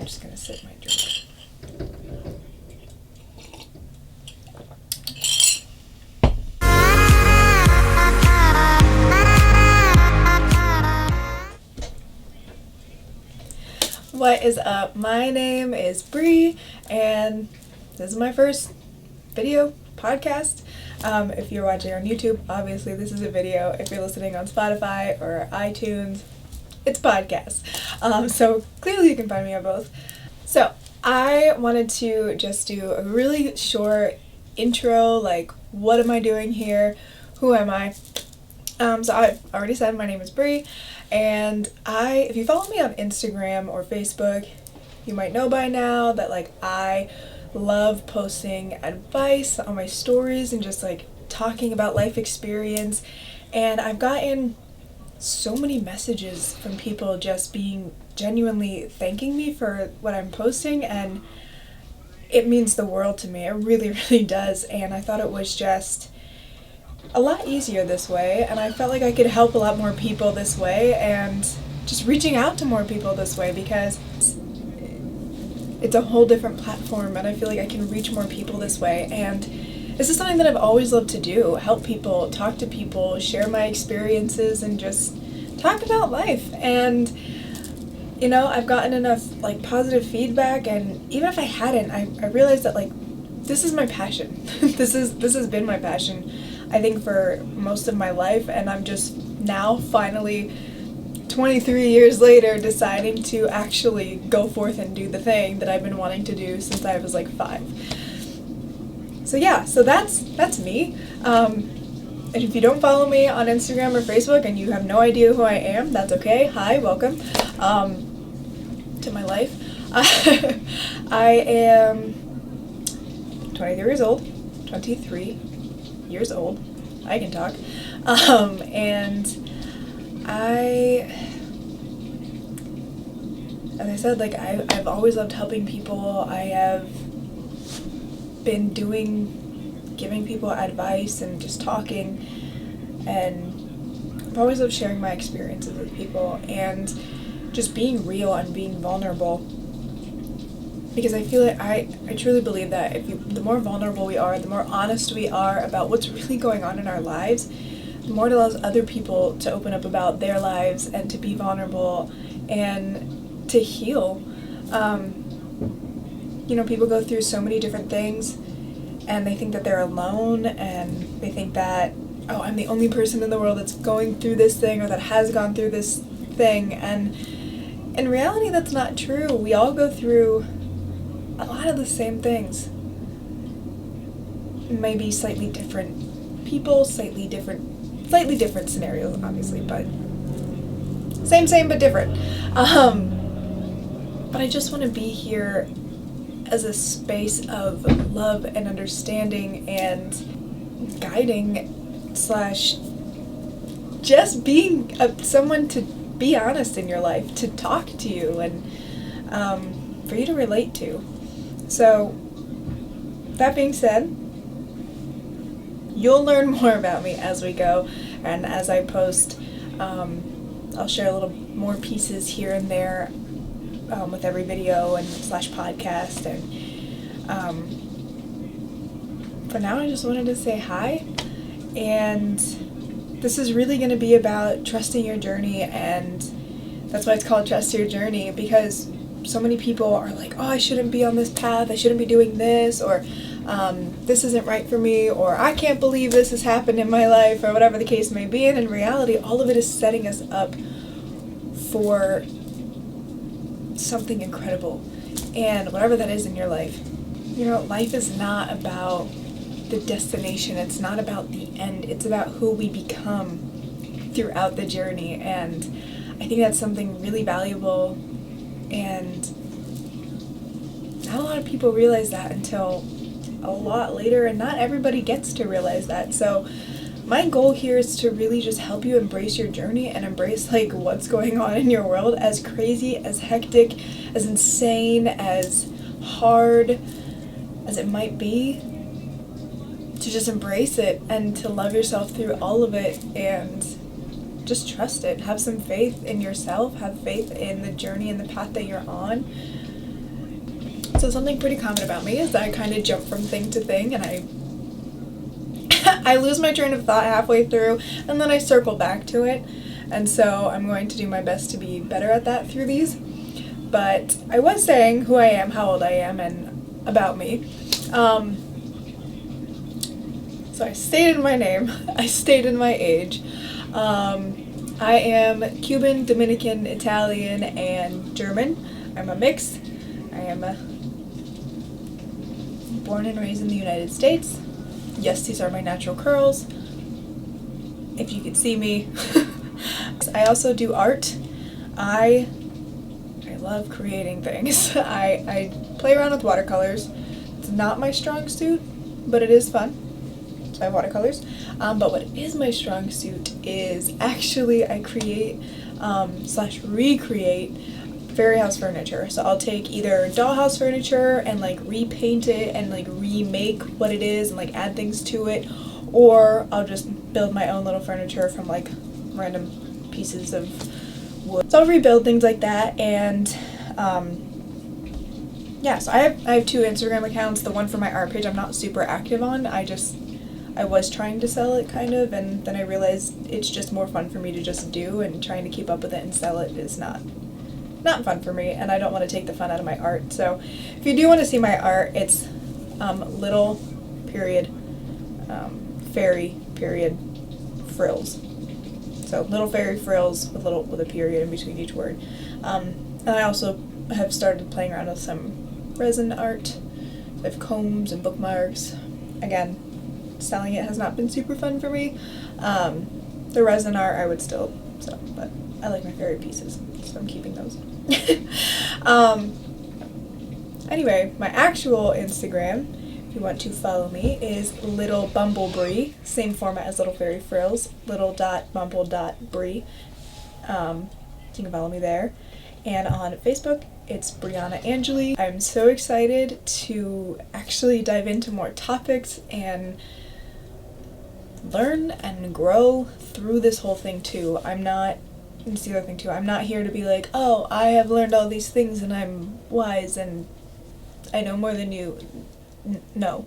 I'm just gonna sip my drink. What is up? My name is Bree, and this is my first video podcast. If you're watching on YouTube, obviously this is a video. If you're listening on Spotify or iTunes, it's podcast. So clearly you can find me on both. So I wanted to just do a really short intro, like what am I doing here? Who am I? So I already said my name is Bree, and if you follow me on Instagram or Facebook, you might know by now that like I love posting advice on my stories and just like talking about life experience, and I've gotten so many messages from people just being genuinely thanking me for what I'm posting, and it means the world to me. It really, really does, and I thought it was just a lot easier this way, and I felt like I could help a lot more people this way, and just reaching out to more people this way, because it's a whole different platform, and I feel like I can reach more people this way. And this is something that I've always loved to do: help people, talk to people, share my experiences, and just talk about life. And you know, I've gotten enough like positive feedback, and even if I hadn't, I realized that like this is my passion. This has been my passion, I think, for most of my life, and I'm just now finally 23 years later deciding to actually go forth and do the thing that I've been wanting to do since I was like 5. So yeah, so that's me. And if you don't follow me on Instagram or Facebook and you have no idea who I am, that's okay. Hi, welcome to my life. I am 23 years old. I can talk. And as I said, like I've always loved helping people. I have been giving people advice and just talking, and I've always loved sharing my experiences with people and just being real and being vulnerable, because I feel like I truly believe that the more vulnerable we are, the more honest we are about what's really going on in our lives, the more it allows other people to open up about their lives and to be vulnerable and to heal. You know, people go through so many different things, and they think that they're alone, and they think that, oh, I'm the only person in the world that's going through this thing or that has gone through this thing. And in reality, that's not true. We all go through a lot of the same things. Maybe slightly different people, slightly different scenarios, obviously, but same but different. But I just want to be here as a space of love and understanding and guiding / just being someone to be honest in your life, to talk to you, and for you to relate to. So that being said, you'll learn more about me as we go, and as I post, I'll share a little more pieces here and there with every video and / podcast. And for now, I just wanted to say hi, and this is really going to be about trusting your journey, and that's why it's called Trust Your Journey, because so many people are like, oh, I shouldn't be on this path, I shouldn't be doing this, or this isn't right for me, or I can't believe this has happened in my life, or whatever the case may be. And in reality, all of it is setting us up for something incredible, and whatever that is in your life. You know, life is not about the destination, it's not about the end, it's about who we become throughout the journey. And I think that's something really valuable, and not a lot of people realize that until a lot later, and not everybody gets to realize that. So my goal here is to really just help you embrace your journey and embrace like what's going on in your world, as crazy, as hectic, as insane, as hard as it might be, to just embrace it and to love yourself through all of it, and just trust it. Have some faith in yourself, have faith in the journey and the path that you're on, So something pretty common about me is that I kind of jump from thing to thing, and I lose my train of thought halfway through, and then I circle back to it. And so I'm going to do my best to be better at that through these. But I was saying who I am, how old I am, and about me. So I stated my name, I stated my age. I am Cuban, Dominican, Italian, and German. I'm a mix. I am born and raised in the United States. Yes, these are my natural curls, if you could see me. I also do art. I love creating things. I play around with watercolors. It's not my strong suit, but it is fun. So I have watercolors. But what is my strong suit is actually I create / recreate fairy house furniture. So I'll take either dollhouse furniture and like repaint it and like remake what it is and like add things to it, or I'll just build my own little furniture from like random pieces of wood. So I'll rebuild things like that. And yeah, so I have 2 Instagram accounts. The one for my art page I'm not super active on. I was trying to sell it kind of, and then I realized it's just more fun for me to just do, and trying to keep up with it and sell it is not fun for me, and I don't want to take the fun out of my art. So if you do want to see my art, it's little period fairy period frills. So little fairy frills with a period in between each word. And I also have started playing around with some resin art. I have combs and bookmarks. Again, selling it has not been super fun for me. The resin art I would still sell, but I like my fairy pieces, so I'm keeping those. Anyway, my actual Instagram, if you want to follow me, is Little Bumblebrie, same format as Little Fairy Frills, little.bumble.brie. You can follow me there. And on Facebook, it's Brianna Angeli. I'm so excited to actually dive into more topics and learn and grow through this whole thing too. It's the other thing too, I'm not here to be like, oh, I have learned all these things and I'm wise and I know more than you. No.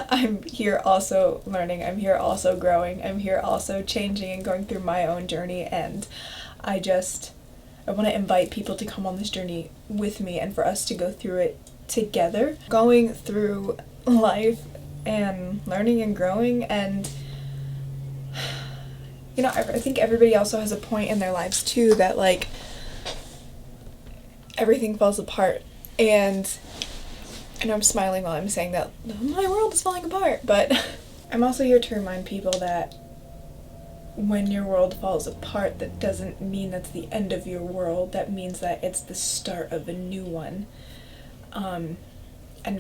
I'm here also learning, I'm here also growing, I'm here also changing and going through my own journey, and I want to invite people to come on this journey with me and for us to go through it together. Going through life and learning and growing, and you know, I think everybody also has a point in their lives too that like everything falls apart, and I know I'm smiling while I'm saying that my world is falling apart, but I'm also here to remind people that when your world falls apart, that doesn't mean that's the end of your world. That means that it's the start of a new one. And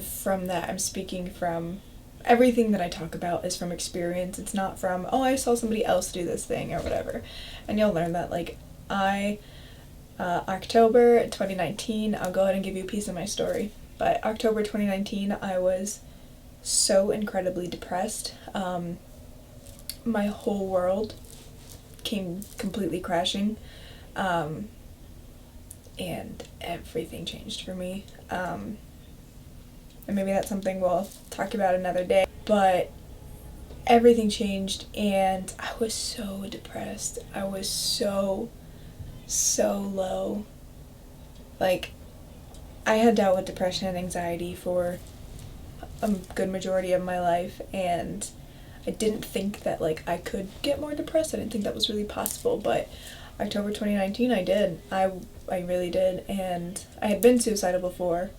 from that, I'm speaking from everything that I talk about is from experience. It's not from, oh, I saw somebody else do this thing or whatever. And you'll learn that, like, October 2019, I'll go ahead and give you a piece of my story. But October 2019, I was so incredibly depressed. My whole world came completely crashing, and everything changed for me. And maybe that's something we'll talk about another day. But everything changed, and I was so depressed. I was so low. Like, I had dealt with depression and anxiety for a good majority of my life, and I didn't think that, like, I could get more depressed. I didn't think that was really possible, but October 2019, I did. I really did, and I had been suicidal before,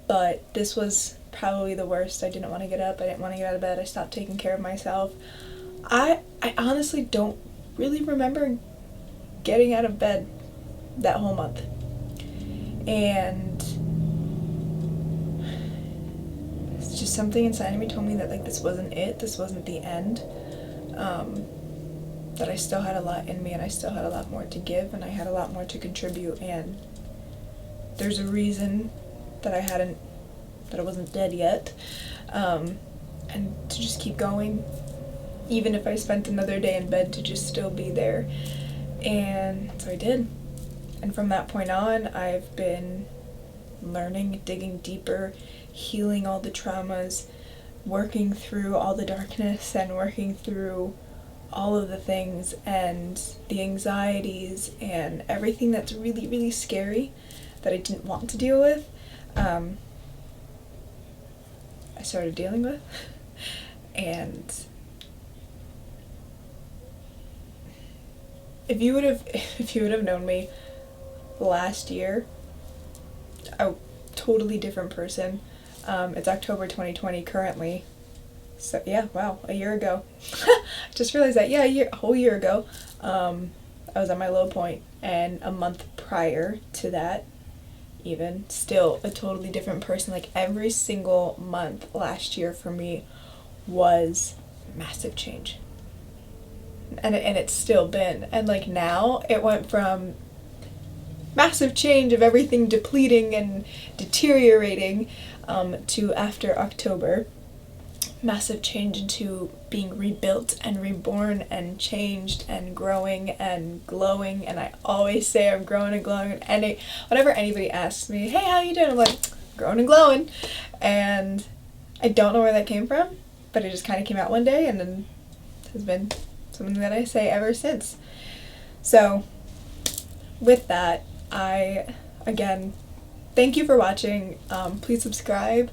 but this was probably the worst. I didn't want to get up. I didn't want to get out of bed. I stopped taking care of myself. I honestly don't really remember getting out of bed that whole month. And it's just something inside of me told me that, like, this wasn't it. This wasn't the end. That I still had a lot in me, and I still had a lot more to give, and I had a lot more to contribute, and there's a reason that I wasn't dead yet. And to just keep going, even if I spent another day in bed, to just still be there. And so I did. And from that point on, I've been learning, digging deeper, healing all the traumas, working through all the darkness, and working through all of the things and the anxieties and everything that's really, really scary that I didn't want to deal with, I started dealing with. And if you would have known me last year, a totally different person. It's October 2020 currently. So yeah, wow, a year ago. I just realized that, yeah, a whole year ago, I was at my low point, and a month prior to that, even, still a totally different person. Like, every single month last year for me was massive change. And it's still been. And like now, it went from massive change of everything depleting and deteriorating, to after October, massive change into being rebuilt and reborn and changed and growing and glowing. And I always say I'm growing and glowing, and whenever anybody asks me, hey, how you doing, I'm like, growing and glowing. And I don't know where that came from, but it just kind of came out one day, and then has been something that I say ever since. So with that, I again thank you for watching. Please subscribe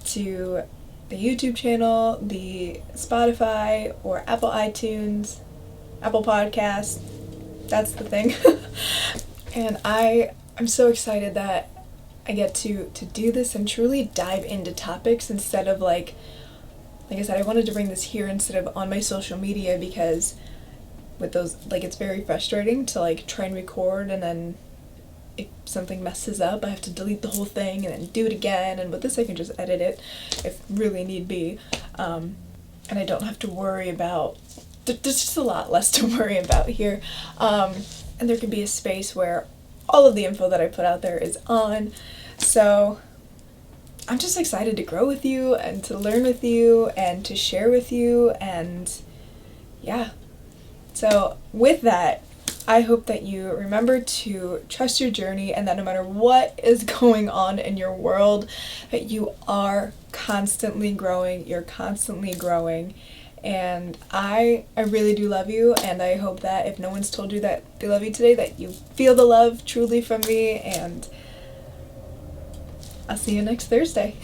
to the YouTube channel, the Spotify or Apple iTunes, Apple Podcasts. That's the thing. And I'm so excited that I get to do this and truly dive into topics instead of like I said, I wanted to bring this here instead of on my social media, because with those, like, it's very frustrating to like try and record, and then if something messes up, I have to delete the whole thing and then do it again. And with this, I can just edit it if really need be. And I don't have to worry about, there's just a lot less to worry about here. And there can be a space where all of the info that I put out there is on. So I'm just excited to grow with you and to learn with you and to share with you. And yeah. So with that, I hope that you remember to trust your journey, and that no matter what is going on in your world, that you are constantly growing, you're constantly growing. And I really do love you, and I hope that if no one's told you that they love you today, that you feel the love truly from me, and I'll see you next Thursday.